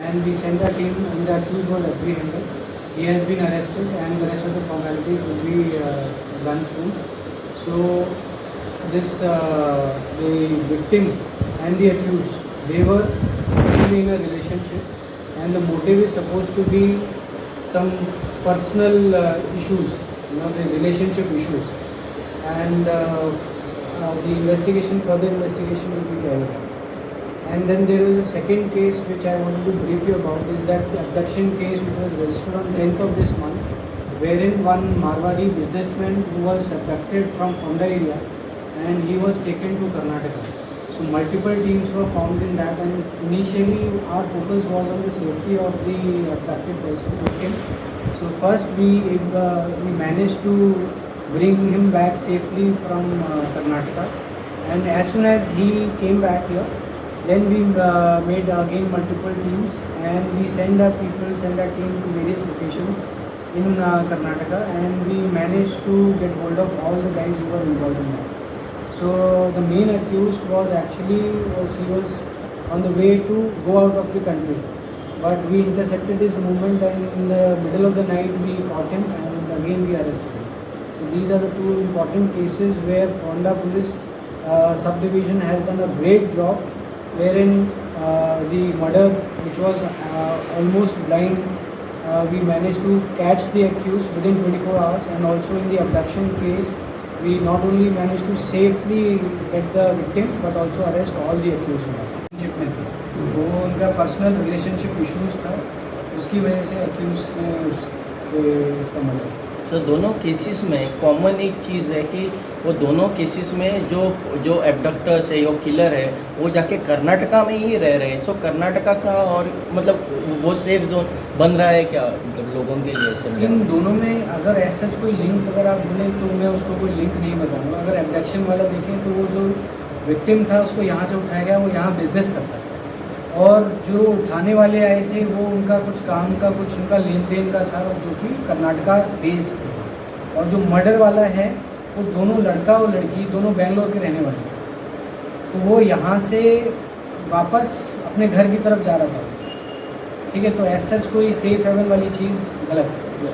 and we sent a team and the accused was apprehended. He has been arrested and the rest of the formalities will be done soon. So the victim and the accused, they were actually in a relationship and the motive is supposed to be some personal issues, the relationship issues, and further investigation will be carried out. And then there is a second case which I wanted to brief you about, is that the abduction case which was registered on 10th of this month, wherein one Marwari businessman who was abducted from Fonda area and he was taken to Karnataka. So multiple teams were formed in that, and initially our focus was on the safety of the abducted person, victim. So first we managed to bring him back safely from Karnataka, and as soon as he came back here, then we made again multiple teams and we send our team to various locations in Karnataka, and we managed to get hold of all the guys who were involved in that. So the main accused was on the way to go out of the country, but we intercepted his movement and in the middle of the night we caught him and again we arrested him. So these are the two important cases where Fonda Police subdivision has done a great job, wherein the murder, which was almost blind, we managed to catch the accused within 24 hours, and also in the abduction case we not only managed to safely get the victim but also arrest all the accused. Relationship में थे, वो उनका personal relationship issues था, उसकी वजह से accused ने उसका मर्डर। तो दोनों केसेस में कॉमन एक चीज़ है कि वो दोनों केसेस में जो एबडक्टर्स है, जो किलर है, वो जाके कर्नाटका में ही रह रहे हैं। सो कर्नाटका का और मतलब वो सेफ जोन बन रहा है क्या मतलब लोगों के लिए? इन दोनों में अगर ऐसा कोई लिंक अगर आप बोलें तो मैं उसको कोई लिंक नहीं बताऊँगा। अगर एबडक्शन वाला देखें तो वो जो विक्टिम था उसको यहाँ से उठाया गया, वो यहाँ बिजनेस करता था, और जो उठाने वाले आए थे वो उनका कुछ काम का कुछ उनका लेन देन का था जो कि कर्नाटका बेस्ड थे, और जो मर्डर वाला है वो दोनों लड़का और लड़की दोनों बेंगलोर के रहने वाले थे। तो वो यहाँ से वापस अपने घर की तरफ जा रहा था, ठीक है। तो ऐसा कोई सेफ हेवन वाली चीज़ गलत है।